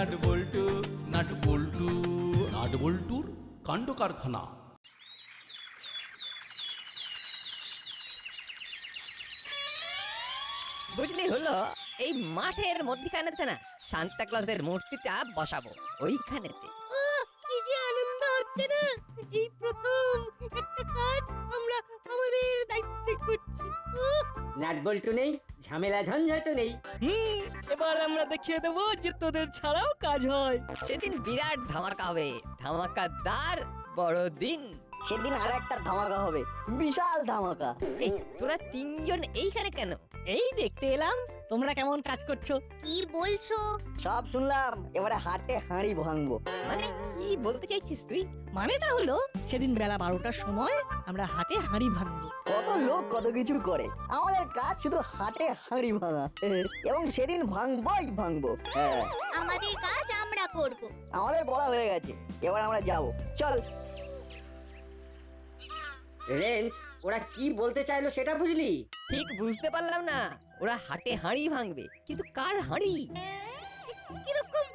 Nut বল্টু nut বল্টু nut বল্টুর কাণ্ড কারখানা। বুঝলি হলো, এই মাঠের মধ্যখানেতে না সান্তা ক্লজের মূর্তিটা বসাবো ওইখানেতে। কি যে আনন্দ হচ্ছে না, এই প্রথম একটা কাজ আমরা আমাদের দায়িত্বে করছি। নাট বল্টু নেই, ঝামেলা ঝঞ্ঝাটও নেই। এবার আমরা দেখিয়ে দেবো যে তোদের ছাড়াও কাজ হয়। সেদিন বিরাট ধামাকা হবে, ধামাকাদার বড়দিন। সেদিন আর একটা ধামাকা হবে, বিশাল ধামাকা। এই তোরা তিনজন এইখানে কেন? এই দেখতে এলাম তোমরা কেমন কাজ করছো। কি বলছো? সব শুনলাম, এবারে হাটে হাঁড়ি ভাঙবো। মানে কি বলতে চাইছিস তুই? মানেটা হলো সেদিন বেলা 12টার সময় আমরা হাটে হাঁড়ি ভাঙবো। কত লোক কত কিছু করে, আমাদের কাজ শুধু হাটে হাঁড়ি ভাঙা। এবং সেদিন ভাঙবোই ভাঙবো। হ্যাঁ, আমাদের কাজ আমরা করব। আমাদের বলা হয়ে গেছে, এবার আমরা যাব। চল। রেঞ্জ, ওরা কি বলতে চাইলো সেটা বুঝলি? ঠিক বুঝতে পারলাম না। ওরা হাটে হাঁড়ি ভাঙবে, কিন্তু কার হাঁড়ি? কিরকম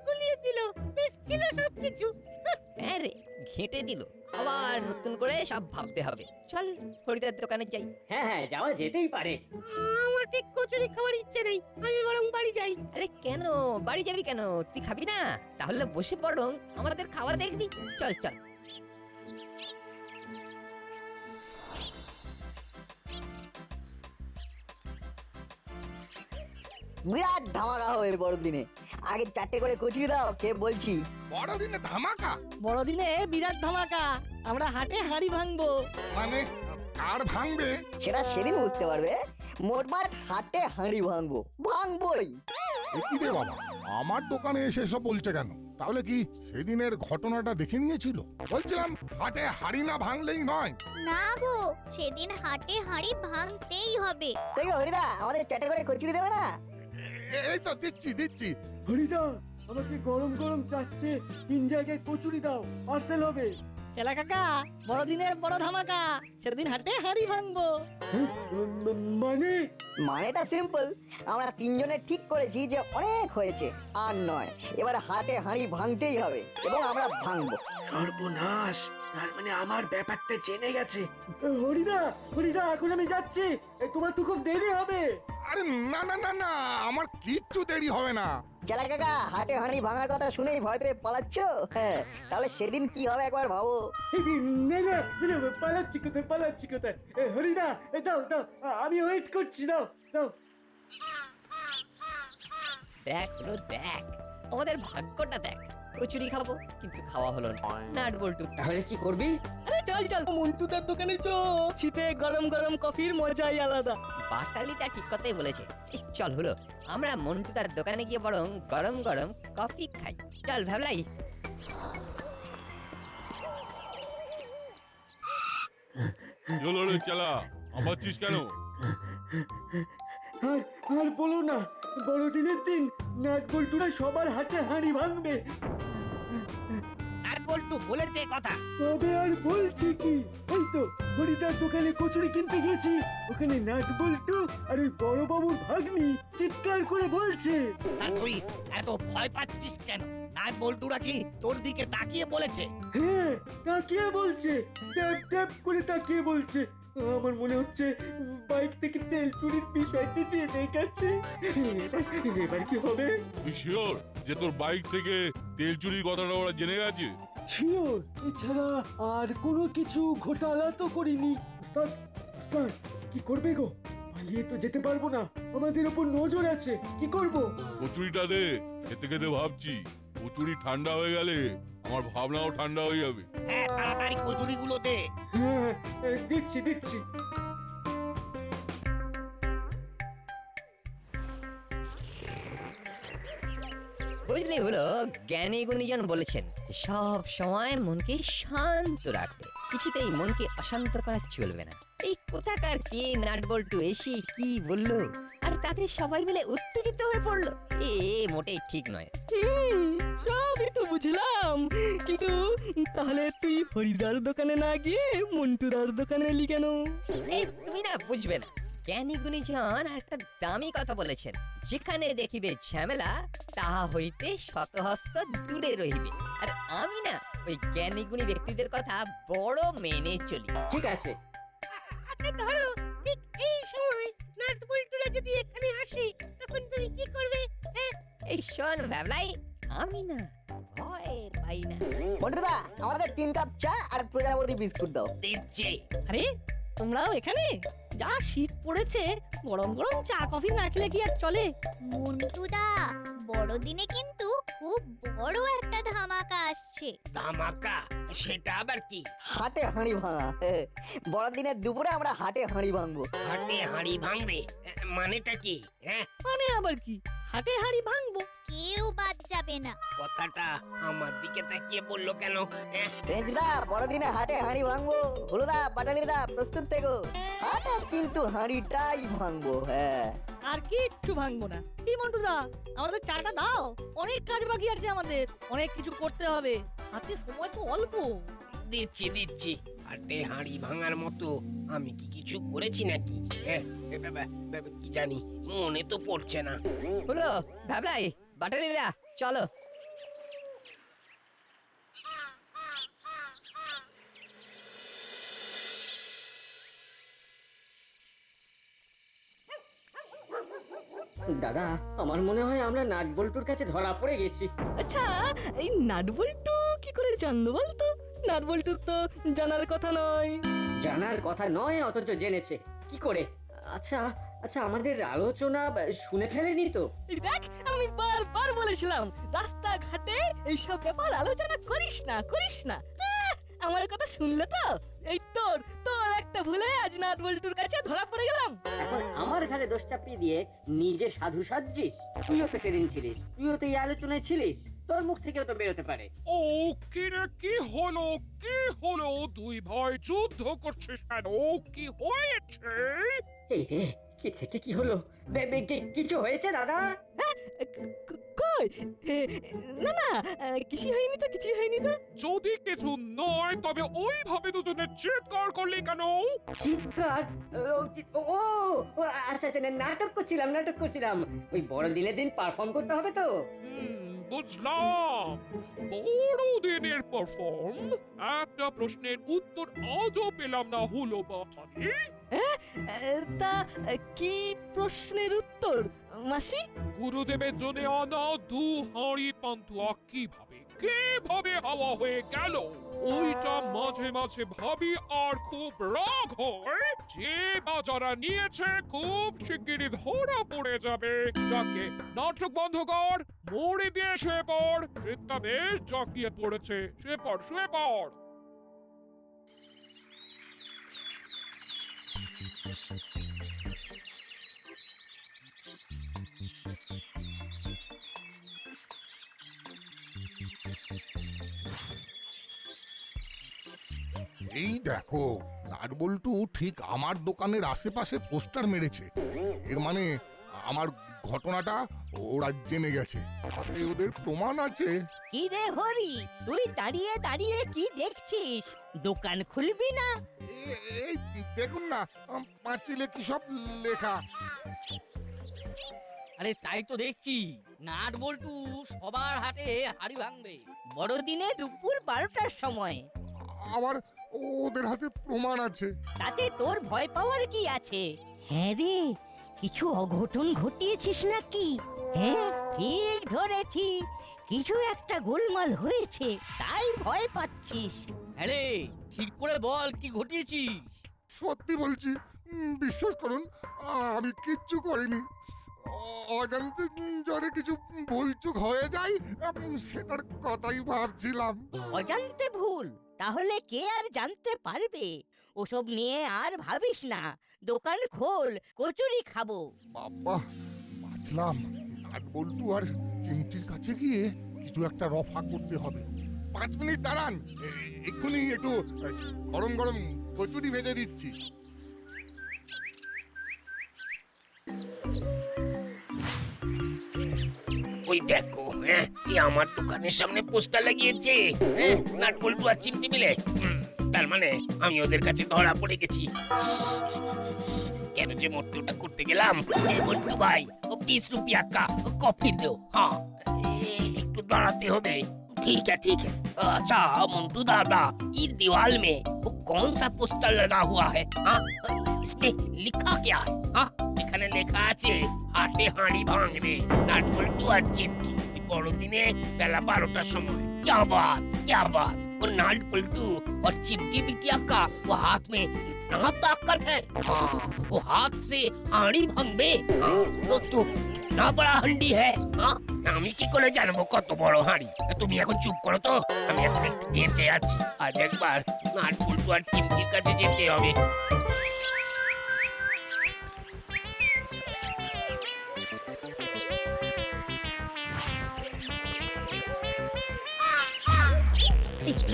গুলিয়ে দিল, বেশ ছিল সবকিছু। হ্যাঁ রে, ঘেঁটে দিল। আবার নতুন করে সব ভাবতে হবে। চল হরিদার দোকানে যাই। হ্যাঁ হ্যাঁ, যাওয়া যেতেই পারে। আমার ঠিক কচুরি খাওয়ার ইচ্ছে নেই, আমি বরং বাড়ি যাই। আরে কেন বাড়ি যাবি কেন? তুই খাবি না? তাহলে বসে বরং আমাদের খাবার দেখবি। চল চল। বিরাট ধামাকা হবে বড়দিনে। আগে 4টে করে কচুরি দাও, খেয়ে বলছি। বড়দিনে ধামাকা? বড়দিনে বিরাট ধামাকা, আমরা হাটে হাঁড়ি ভাঙবো। মানে কার ভাঙবে? সেটা সেদিন বুঝতে পারবে। মোটমাট হাটে হাঁড়ি ভাঙবো, ভাঙবোই। কি রে বাবা, আমার দোকানে এসে সব বলছে কেন? তাহলে কি সেদিনের ঘটনাটা দেখে নিয়েছিল? বলছিলাম হাটে হাড়ি না ভাঙলেই নয়। না গো, সেদিন হাটে হাঁড়ি ভাঙতেই হবে। তাই হরিদা, আমাদের 4টে করে কচুরি দেবে না? এই তো দিচ্ছি দিচ্ছি। হরিদা, আমাকে গরম গরম 4টে 3 জায়গায় কচুরি দাও, পার্সেল হবে। চেলা কাকা, বড়দিনের বড় ধামাকা, সেদিন হাটে হাঁড়ি ভাঙবো। মানে মানেটা সিম্পল। আমরা তিনজনে ঠিক করেছি যে অনেক হয়েছে, আর নয়। এবারে হাটে হাঁড়ি ভাঙতেই হবে, এবং আমরা ভাঙবো। সর্বনাশ, তার মানে আমার ব্যাপারটা জেনে গেছে। হরিদা, হরিদা, এখন আমি যাচ্ছি, তোমার তো খুব দেরি হবে। আরে না না না না, আমার কিচ্ছু দেরি হবে না। চেলা কাকা, হাটে হাঁড়ি ভাঙার কথা শুনেই ভয় পেয়ে পালাচ্ছ? হ্যাঁ, তাহলে সেদিন কি হবে একবার ভাবো। না না না, পালাচ্ছি কোথায়, পালাচ্ছি কোথায়? হরিদা, দাও দাও, আমি ওয়েট করছি, দাও দাও। দেখ হলো দেখ, আমাদের ভাগ্যটা দেখ। কচুরি খাবো, কিন্তু খাওয়া হলো না। নাট বল্টু, তাহলে কি করবি? আরে চল চল, মন্টুদার দোকানে চো। শীতে গরম গরম কফির মজাই আলাদা। বাটালিটা ঠিক কথাই বলেছে। এই চল হলো, আমরা মন্টুদার দোকানে গিয়ে বরং গরম গরম কফি খাই। চল ভাবলাই। চলো রে চালা, আমাচ্ছিস কেন? আর আর বলো না, বড়দিনের দিন নাট বল্টুরা সবার হাটে হাঁড়ি ভাঙবে। নাট বল্টু বলেছে কথা। তবে আর বলছি কি, এই তো হরিদার দোকানে কচুরি কিনতে গেছি, ওখানে নাট বল্টু আর ওই বড় বাবুর ভাগ্নি চিৎকার করে বলছে। আর তুই এত ভয় পাচ্ছিস কেন? নাট বল্টুরা কি তোর দিকে তাকিয়ে বলেছে? হ্যাঁ, তাকিয়ে বলছে, ট্যাপ ট্যাপ করে তাকিয়ে বলছে। আমার মনে হচ্ছে বাইক থেকে তেল চুরির বিষয়টি জেনে গেছে। এবার কি হবে? তুই শিওর যে তোর বাইক থেকে তেল চুরির কথাটা ওরা জেনে গেছে? শিওর, এছাড়া আর কোনো কিছু ঘোটালা তো করিনি। স্যার, কি করবে গো? পালিয়ে তো যেতে পারবো না, আমাদের উপর নজর আছে, কি করব? কচুরিটা দে, খেতে খেতে ভাবছি। কচুরি ঠান্ডা হয়ে গেলে আমার ভাবনাও ঠান্ডা হয়ে যাবে। হ্যাঁ, তাড়াতাড়ি কচুরিগুলো দে। হ্যাঁ, দিচ্ছি দিচ্ছি। বুঝলি হলো, জ্ঞানী গুণীজন বলেছেন যে সব সময় মনকে শান্ত রাখবে, কিছুতেই মনকে অশান্ত করা চলবে না। এই কোথাকার কে নাট বল্টু এসে কি বললো, আর তাতে সবাই মিলে উত্তেজিত হয়ে পড়লো। এ মোটেই ঠিক নয়। সবই তো বুঝলাম, কিন্তু তাহলে তুই হরিদার দোকানে না গিয়ে মন্টুদার দোকানে এলি কেন? এই তুমি না বুঝবে না, জ্ঞানী গুণীজন একটা দামি কথা বলেছেন, যেখানে দেখিবে ঝামেলা তাহা হইতে শতহস্ত দূরে রহিবে। আর আমি না ওই জ্ঞানী গুণী ব্যক্তিদের কথা বড় মেনে চলি। ঠিক আছে, আচ্ছা ধরো ঠিক এই সময় নাট বল্টুরা যদি এখানে আসে তখন তুমি কি করবে? এই শোন ভাবলাই, আমি না ভয় পাই না। বন্ধুরা আমাদের 3 কাপ চা আর প্রজাপতি বিস্কুট দাও। দিচ্ছি। আরে তোমরাও এখানে? যা শীত পড়েছে, গরম গরম চা কফি না খেলে কি আর চলে? মন্টুদা, বড়দিনে কিন্তু খুব বড় একটা ধামাকা আসছে। ধামাকা? সেটা আবার কি? হাটে হাঁড়ি ভাঙা। বড়দিনের দুপুরে আমরা হাটে হাঁড়ি ভাঙবো। হাটে হাঁড়ি ভাঙবে? মানেটা কি? হ্যাঁ, মানে আবার কি? হাটে হাড়ি ভাঙবো? কেউ বাদ যাবে না। কথাটা আমার দিকে তাকিয়ে বললো কেন? হ্যাঁ, রেঞ্জদা বড়দিনে হাটে হাঁড়ি ভাঙবো। হলুদা পাটালিদা প্রস্তুত থেকো। হাটে কিন্তু হাঁড়িটাই ভাঙবো। হ্যাঁ, আর কিচ্ছু ভাঙবো না। কি মন্টুদা, আমাদের চাটা দাও, অনেক কাজ বাকি আছে আমাদের, অনেক কিছু করতে হবে, হাতে সময় তো অল্প। দিচ্ছি দিচ্ছি। হাটে হাঁড়ি ভাঙার মতো আমি কি কিছু করেছি নাকি? হ্যাঁ, কি জানি, মনে তো পড়ছে না। হলো ভাবলাই, বাটালিরা চলো। দাদা আমার মনে হয় আমরা নাট বল্টুর কাছে ধরা পড়ে গেছি। আচ্ছা, এই নাটবল্টু কি করে জানলো বলতো? নাটবল্টুর তো জানার কথা নয়। জানার কথা নয় অথচ জেনেছে কি করে? আচ্ছা আচ্ছা, আমাদের আলোচনা শুনে ফেলেনি তো? এই দেখ, আমি বারবার বলেছিলাম রাস্তাঘাটে এইসব ব্যাপার আলোচনা করিস না, করিস না। আমার কথা শুনলে তো? এই তোর একটা ভুলে আজ নাটবল্টুর কাছে ধরা পড়ে গেলাম। এখন আমার ঘরে দোষ চাপিয়ে দিয়ে নিজে সাধু সাজছিস? তুইও তো সেদিন ছিলিস, তুইও তো এই আলোচনায় ছিলিস, তোর মুখ থেকেও তো বেরোতে পারে। ও কি রে, কি হলো? কি হলো? দুই ভাই যুদ্ধ করছিস কেন? কি হয়েছে? এই রে, কি থেকে কি হলো? কিছু হয়েছে দাদা? কই? না না, কিছু হয়নি তো, কিছু হয়নি তো। যদি কিছু নয় তবে ওইভাবে দুজনে চিৎকার করলি কেন? চিৎকার? ও আচ্ছা আচ্ছা, নাটক করছিলাম। ওই বড়দিনের দিন পারফর্ম করতে হবে তো। বুঝলাম, বড়দিনের পারফর্ম। একটা প্রশ্নের উত্তর আজও পেলাম না, হলো বাটালি। তা কি প্রশ্নের উত্তর মাসি? গুরুদেবের জন্য আনা 2 হাঁড়ি পান্তুয়া কিভাবে হাওয়া হয়ে গেল? ওইটা মাঝে মাঝে ভাবি আর খুব রাগ হয়। যে বা যারা নিয়েছে খুব শিগগিরই ধরা পড়ে যাবে। যাকে নাটক বন্ধ কর, মরে দিয়ে শুয়ে পড়। চিন্তা বেশ জাকিয়ে পড়েছে, শুয়ে পড়। এই দেখো, নাটবল্টু ঠিক আমার দোকানের আশেপাশে পোস্টার মেরেছে। এর মানে আমার ঘটনাটা ওরা জেনে গেছে। তাতে ওদের প্রমাণ আছে। কি রে হরি, তুই দাঁড়িয়ে দাঁড়িয়ে কি দেখছিস? দোকান খুলবি না? এই দেখুন না, পাঁচিলে কি সব লেখা। আরে তাই তো দেখছি, নাটবল্টু সবার হাটে হাড়ি ভাঙবে বড়দিনে দুপুর 12টার সময়। আবার ওদের হাতে প্রমাণ আছে। তাতে তোর ভয় পাওয়ার কি আছে? হ্যাঁ রে, কিছু অঘটন ঘটিয়েছিস নাকি? হ্যাঁ ঠিক ধরেছি, কিছু একটা গোলমাল হয়েছে, তাই ভয় পাচ্ছিস। আরে ঠিক করে বল, কি ঘটিয়েছিস? সত্যি বলছি, বিশ্বাস করুন, আমি কিচ্ছু করিনি। অজান্তে যদি কিছু ভুলচুক হয়ে যায় সেটার কথাই ভাবছিলাম। অজান্তে ভুল? তাহলে কে আর জানতে পারবে? ওসব নিয়ে আর ভাবিস না, দোকান খোল, কচুরি খাবো। বাবা, বাঁচলাম। নাটবল্টু আর চিমটির কাছে গিয়ে কিছু একটা রফা করতে হবে। 5 মিনিট দাঁড়ান, এক্ষুনি একটু গরম গরম কচুরি ভেজে দিচ্ছি। ওই দেখো, হ্যাঁ, এই আমার দোকানের সামনে পোস্টার লাগিয়েছে, নাটবল্টু আর চিমটি মিলে। তার মানে আমি ওদের কাছে ধরা পড়ে গেছি। কেন যে মৃত্যুটা করতে গেলাম। মন্টু ভাই ও 20 रुपया का कॉफी दो। हाँ একটু দাঁড়াতে হবে। ठीक है। अच्छा मंटू दादा, इस दीवार में वो कौन सा पोस्टर लगा हुआ है? हाँ इसमें लिखा क्या है? हाँ এখানে লেখা আছে হাটে হাঁড়ি ভাঙবে নাটবল্টু আর চিমটি বড়দিনে বেলা 12টার সময়। क्या बात वो नाट पलटू और चिमटी बिटिया का वो हाथ में इतना ताकत है। हाँ वो हाथ से हांडी भांगबे। हाँ तो इतना बड़ा हांडी है। हाँ আমি কি করে জানবো কত বড় হাঁড়ি? তুমি এখন চুপ করো তো, আমি এখন একটু গেটে আছি। আজ একবার নাট পলটু আর চিমটির কাছে যেতে হবে।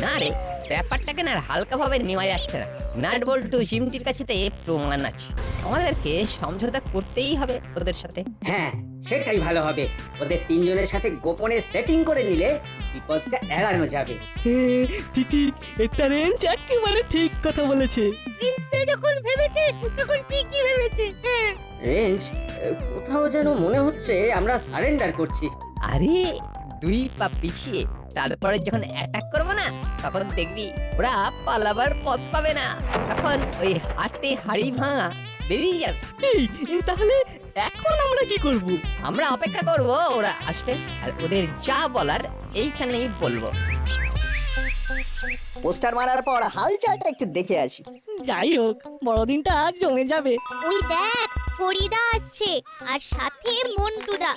না রে, ব্যাপারটাকে না হালকা ভাবে নেওয়া যাচ্ছে না। নাট বল্টু চিমটির কাছে তো প্রমাণ আছে, আমাদেরকে সমঝোতা করতেই হবে ওদের সাথে। হ্যাঁ সেটাই ভালো হবে। ওদের তিনজনের সাথে গোপনে সেটিং করে নিলে বিপদটা এড়ানো যাবে। ঠিক এটা রেঞ্জ একেবারে ঠিক কথা বলেছে। যখন ভেবেছে তখন ঠিকই ভেবেছে। রেঞ্জ, কোথাও যেন মনে হচ্ছে আমরা সারেন্ডার করছি। আরে 2 পা পিছিয়ে তারপরে যখন অ্যাটাক করবো না, তখন দেখবি ওরা পালাবার পথ পাবে না। তখন ওই হাটে হাড়ি ভাঙা বেরিয়ে যাবে। তাহলে এখন আমরা কি করব? আমরা অপেক্ষা করব ওরা আসবে, আর ওদের যা বলার এইখানেই বলবো। পোস্টার মারার পর হালচালটা একটু দেখে আসি। যাই হোক, বড়দিনটা আজ জমে যাবে। ওই দেখ হরিদা আসছে আর সাথে মন্টুদা।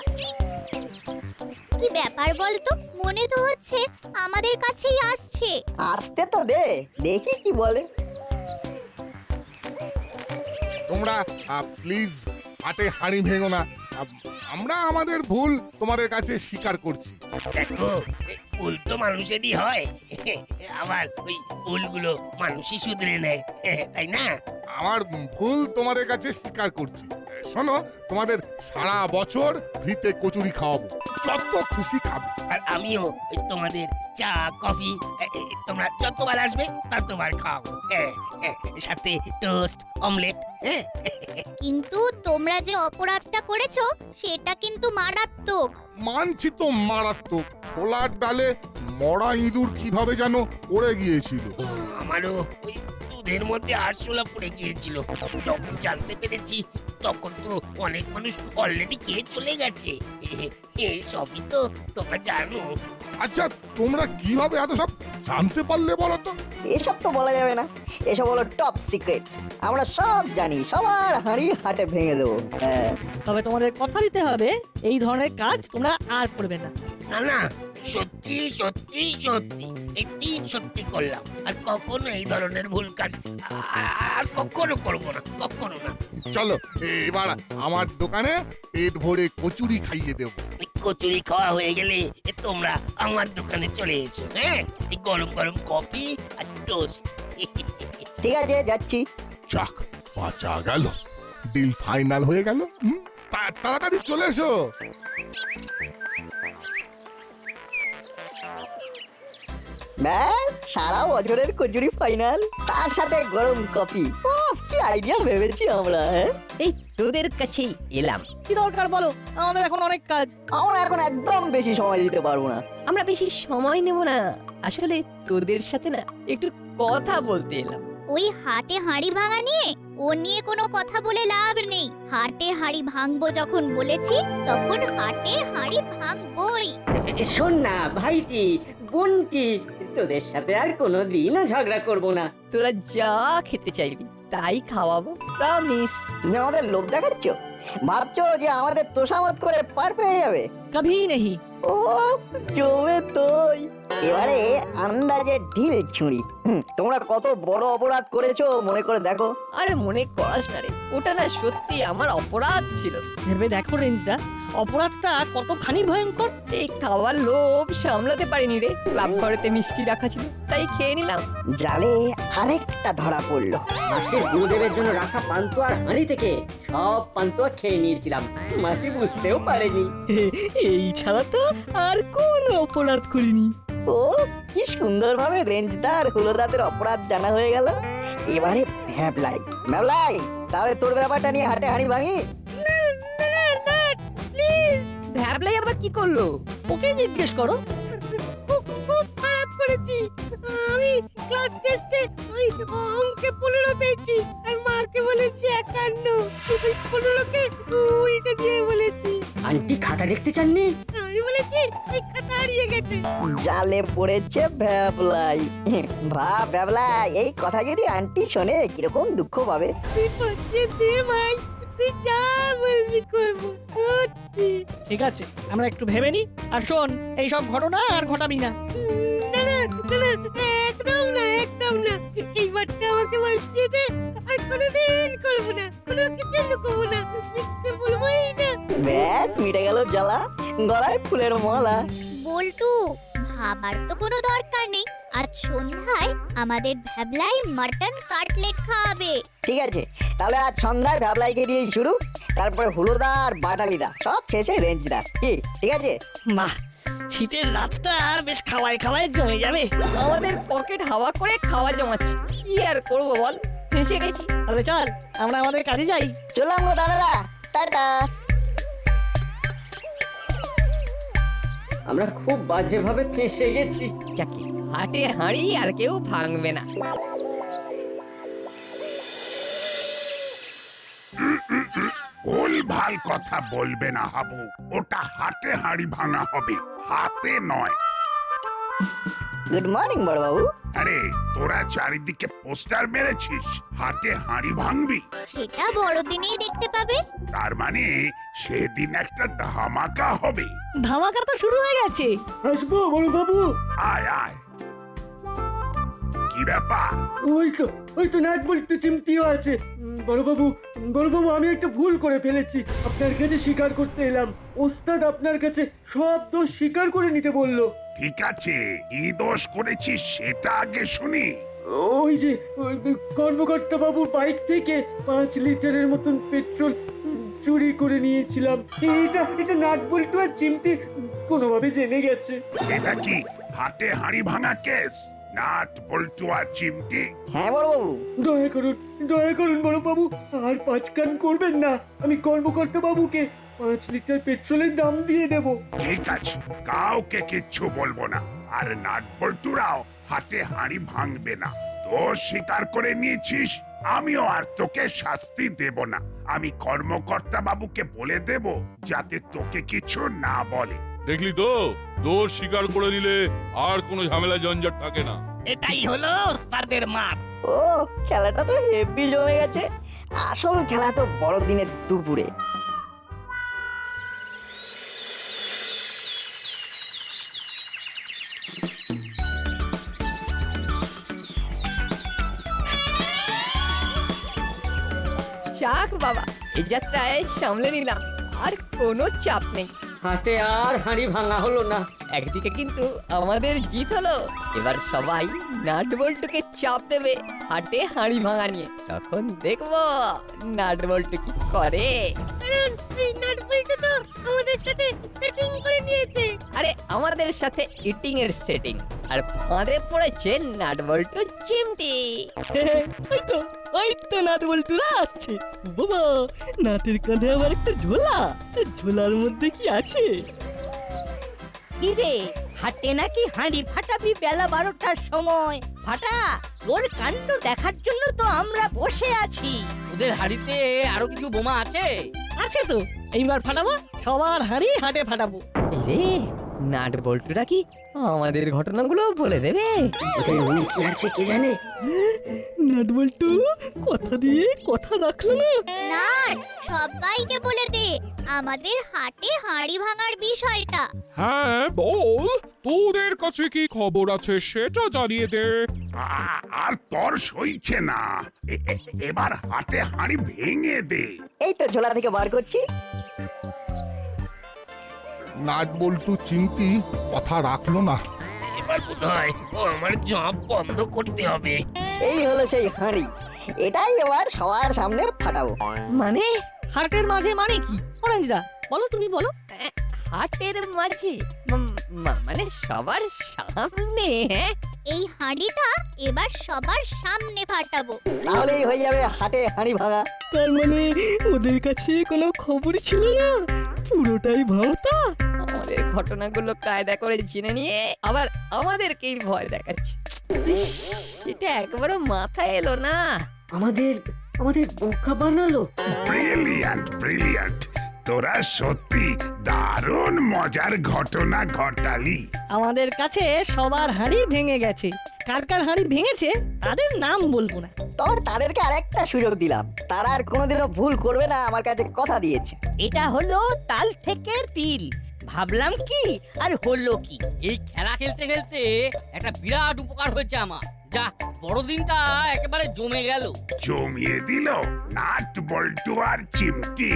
কি ব্যাপার বলতো? মনে তো হচ্ছে আমাদের কাছেই আসছে। আসতে তো দে, দেখি কি বলে। তোমরা প্লিজ হাটে হাঁড়ি ভেঙো না। আমরা আমাদের ভুল তোমাদের কাছে স্বীকার করছি। দেখো ভুল তো মানুষেরই হয়, আবার ওই ভুলগুলো মানুষই শুধরে নেয়, তাই না? আমার ভুল তোমাদের কাছে স্বীকার করছি। শোনো, তোমাদের সারা বছর ফ্রিতে কচুরি খাওয়াবো, যত খুশি খাবে। আর আমিও তোমাদের চা কফি তোমরা যতবার আসবে ততবার খাওয়াবো। সাথে টোস্ট অমলেট। কিন্তু তোমরা যে অপরাধটা করেছো সেটা কিন্তু মারাত্মক। মানছি তো মারাত্মক। ছোলার ডালে মরা ইঁদুর কিভাবে যেন পড়ে গিয়েছিল। আমারও ওই দুধের মধ্যে আরশোলা পড়ে গিয়েছিল। যখন জানতে পেরেছি তখন তো অনেক মানুষ অলরেডি খেয়ে চলে গেছে। এই সবই তো তোমরা জানো। আচ্ছা তোমরা কিভাবে এত সব জানতে পারলে বলো তো? এসব তো বলা যাবে না, এসব হলো টপ সিক্রেট। আমরা সব জানি, সবার হাঁড়ি হাটে ভেঙে দেবো। হ্যাঁ, তবে তোমাদের কথা দিতে হবে এই ধরনের কাজ তোমরা আর করবে না। না না, সত্যি সত্যি সত্যি এই 3 সত্যি করলাম। আর কখনো এই ধরনের ভুল কাজ আর কখনো করবো না, কখনো না। চলো এবার আমার দোকানে পেট ভরে কচুরি খাইয়ে দেবো। কচুরি খাওয়া হয়ে গেলে তোমরা আমার দোকানে চলে এসো। হ্যাঁ, এই গরম গরম কফি আর টোস্ট। ঠিক আছে, যাচ্ছি। যাক, বাঁচা গেল, ডিল ফাইনাল হয়ে গেল। তাড়াতাড়ি চলে এসো। ব্যাস, সারা বছরের কচুরি ফাইনাল, তার সাথে গরম কফি। কি আইডিয়া ভেবেছি আমরা। হ্যাঁ, এই তোদের কাছেই এলাম। কি দরকার বলো? আমাদের এখন অনেক কাজ। আমরা এখন একদম বেশি সময় দিতে পারবো না। আমরা বেশি সময় নেব না, আসলে তোদের সাথে না একটু কথা বলতে এলাম। ওই হাটে হাঁড়ি ভাঙা নিয়ে ও নিয়ে কোনো কথা বলে লাভ নেই। হাটে হাঁড়ি ভাঙবো যখন বলেছি তখন হাটে হাঁড়ি ভাঙবই। শোন না ভাইটি, বোনটি, তোদের সাথে আর কোনোদিনও ঝগড়া করব না। তোরা যা খেতে চাইবি তাই খাওয়াবো, প্রমিস। তুমি আমাদের লোভ দেখাচ্ছ? ভাবছো যে আমাদের তোষামত করে পার পেয়ে যাবে? কভি নেই। ও জমে তুই এবারে আন্দাজে ঢিল ছুঁড়ি। তোমরা কত বড় অপরাধ করেছো মনে করে দেখো। আরে মনে করাস না রে, ওটা না সত্যি আমার অপরাধ ছিল। ভেবে দেখো রেঞ্জদা, অপরাধটা কতখানি ভয়ঙ্কর। এই খাওয়ার লোভ সামলাতে পারিনি রে। ক্লাব ঘরেতে মিষ্টি রাখা ছিল, তাই খেয়ে নিলাম। জালে আরেকটা ধরা পড়লো। মাসির গুরুদেবের জন্য রাখা পান্তুয়ার হাঁড়ি থেকে সব পান্তুয়া খেয়ে নিয়েছিলাম, মাসি বুঝতেও পারেনি। এই ছাড়া তো আর কোনো অপরাধ করিনি। ও কি সুন্দরভাবে রেঞ্জদার হুলোদাদের অপরাধ জানা হয়ে গেল। এবারে ভ্যাবলাই, ভ্যাবলাই তাহলে তোর ব্যাপারটা নিয়ে হাটে হাঁড়ি ভাঙি। ভ্যাবলাই আবার কি করলো? ওকে জিজ্ঞেস করো। খুব খারাপ করেছি আমি। ক্লাস টেস্টে ওই অঙ্কে 15 পেয়েছি আর মাকে বলেছি 51। ওই 15কে উল্টে দিয়ে বলেছি। আন্টি খাতা দেখতে চাননি? আমি বলেছি ওই খাতা হারিয়ে গেছে। জালে পড়েছে ভ্যাবলাই। ভাব ভ্যাবলাই, এই কথা যদি আন্টি শোনে কিরকম দুঃখ পাবে। তুই পাঠিয়ে দে ভাই, তুই যা বলবি করবো সত্যি। ঠিক আছে, আমরা একটু ভেবে নি। আর শোন, এইসব ঘটনা আর ঘটাবি না। না না না না, একদম না একদম না। এইবারটা আমাকে বাঁচিয়ে দে, আর কোনোদিন করবো না, কোনো কিছু লুকোবো না, মিথ্যে বলবোই না। ব্যাস মিটে গেল জ্বালা, গলায় ফুলের মালা। বল্টু, ভাবার তো কোনো দরকার নেই। আজ সন্ধ্যায় আমাদের ভ্যাবলাই মাটন কাটলেট খাওয়াবে। ঠিক আছে, তাহলে আজ সন্ধ্যায় ভ্যাবলাইকে দিয়েই শুরু, তারপরে হুলোদা আর বাটালিদা, সব শেষে রেঞ্জদা। কি ঠিক আছে? বাহ, শীতের রাতটা আর বেশ খাওয়ায় খাওয়ায় জমে যাবে। আমাদের পকেট হাওয়া করে খাওয়া জমাচ্ছে, কি আর করবো বল, ফেঁসে গেছি। তাহলে চল আমরা আমাদের কাজে যাই। চললাম গো দাদারা, টাটা। আমরা খুব বাজেভাবে ফেঁসে গেছি। যাকে হাটে হাঁড়ি আর কেউ ভাঙবে না। ভুলভাল কথা বলবে না হাবু, ওটা হাতে হাঁড়ি ভাঙা হবে, হাতে নয়। গুড মর্নিং বড়বাবু। আরে তোরা চারিদিকে পোস্টার মেরেছিস, হাতে হাঁড়ি ভাঙবি? সেটা বড়দিনেই দেখতে পাবে। তার মানে সেদিন একটা ধামাকা হবে। ধামাকা তো শুরু হয়ে গেছে। আসবো বড় বাবু? আয় আয়। কি ব্যাপার? ওই তো নাট বল্টু চিমটিও আছে। বড় বাবু আমি একটা ভুল করে ফেলেছি, আপনার কাছে স্বীকার করতে এলাম। ওস্তাদ আপনার কাছে সব দোষ স্বীকার করে নিতে বললো। ঠিক আছে, কি দোষ করেছিস সেটা আগে শুনি। ওই যে কর্মকর্তা বাবুর বাইক থেকে 5 লিটারের মতন পেট্রোল চুরি করে নিয়েছিলাম। এটা নাট বল্টু আর চিমটি কোনোভাবে জেনে গেছে। এটা কি হাতে হাঁড়ি ভাঙা কেস? নাট বল্টু আর চিমটি? হ্যাঁ বড়বাবু। দয়া করুন বড় বাবু, আর 5 কান করবেন না। আমি কর্মকর্তা বাবুকে 5 লিটার পেট্রোলের দাম দিয়ে দেব। ঠিক আছে, কাউকে কিচ্ছু বলবো না। আর নাট বল্টুরাও হাতে হাঁড়ি ভাঙবে না। দোষ স্বীকার করে নিয়েছিস, আমিও আর তোকে শাস্তি দেব না। আমি কর্মকর্তা বাবুকে বলে দেব যাতে তোকে কিছু না বলে। দেখলি তো, দোষ স্বীকার করে নিলে আর কোনো ঝামেলা ঝঞ্ঝট থাকে না। এটাই হলো ওস্তাদের মাঠ। ও, খেলাটা তো হেভি জমে গেছে। আসল খেলা তো বড়দিনের দুপুরে। যাক বাবা, এই যাত্রায় সামলে নিলাম, আর কোনো চাপ নেই। হাটে আর হাঁড়ি ভাঙা হলো না। একদিকে কিন্তু আমাদের জিত হলো। এবার সবাই নাট বল্টুকে চাপ দেবে হাটে হাঁড়ি ভাঙা নিয়ে। তখন দেখবো নাট বল্টু কি করে। কারণ এই নাট বল্টু তো আমাদের সাথে সেটিং করে নিয়েছে। আরে আমাদের সাথে ইটিং এর সেটিং, আর ফাঁদে পড়েছে নাট বল্টু চিমটি। ওই তো নাট বল্টুরা আসছে। বাবা, নাটের কাঁধে আবার একটা ঝোলা। ঝোলার মধ্যে কি আছে? কি রে, হাটে নাকি হাঁড়ি ফাটাবি বেলা 12টার সময়? ফাটা, ওর কাণ্ড দেখার জন্য তো আমরা বসে আছি। ওদের হাড়িতে আরো কিছু বোমা আছে। আছে তো, এইবার ফাটাবো। সবার হাড়ি হাটে ফাটাবো। রে, নাট বল্টুরা কি আমাদের ঘটনাগুলো বলে দেবে? কি আছে কে জানে? নাট বল্টু কথা দিয়ে কথা রাখলো না। নাট, সবাইকে বলে দে আমাদের হাটে হাঁড়ি ভাঙার বিষয়টা। হ্যাঁ বল, তোদের কাছে কি খবর আছে সেটা জানিয়ে দে। আর তর সইছে না, এবার হাতে হাঁড়ি ভেঙে দে। এই তো ঝোলা থেকে বার করছি। নাট বল্টু চিমটি কথা রাখলো না। এবার বোধহয় ও আমার জব বন্ধ করতে হবে। এই হলো সেই হাঁড়ি, এটাই এবার সবার সামনে ফাটাবো। মানে হাটের মাঝে মানে কি? অরেঞ্জদা বলো, তুমি বলো। হাটের মাঝে মানে সবার সামনে? হ্যাঁ, এই হাঁড়িটা এবার সবার সামনে ফাটাবো। তাহলেই হয়ে যাবে হাটে হাঁড়ি ভাঙা। তার মানে ওদের কাছে কোনো খবর ছিল না, পুরোটাই ভাওতা। আমাদের ঘটনাগুলো কায়দা করে জেনে নিয়ে আবার আমাদেরকেই ভয় দেখাচ্ছে। ইস, সেটা একবারও মাথায় এলো না। আমাদের বোকা বানালো। ব্রিলিয়ান্ট ব্রিলিয়ান্ট, তোরা সত্যি দারুণ মজার ঘটনা ঘটালি। আমাদের কাছে সবার হাঁড়ি ভেঙে গেছে, কার কার হাঁড়ি ভেঙেছে তাদের নাম বলবো না। তবে তাদেরকে আরেকটা সুযোগ দিলাম, তারা আর কোনোদিনও ভুল করবে না, আমার কাছে কথা দিয়েছে। এটা হলো তাল থেকে তিল, ভাবলাম কি আর হলো কি। এই খেলা খেলতে খেলতে একটা বিরাট উপকার হয়েছে আমার। যাক, বড়দিনটা একেবারে জমে গেল। জমিয়ে দিল নাট বল্টু আর চিমটি।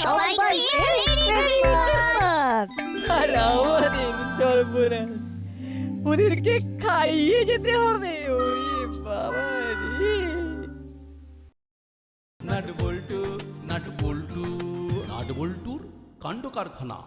সবাইকে মেরি ক্রিসমাস! আর আমাদের সর্বনাশ, ওদেরকে খাইয়ে যেতে হবে। ওরে বাবা রে। নাট বল্টু নাট বল্টুর কাণ্ড কারখানা।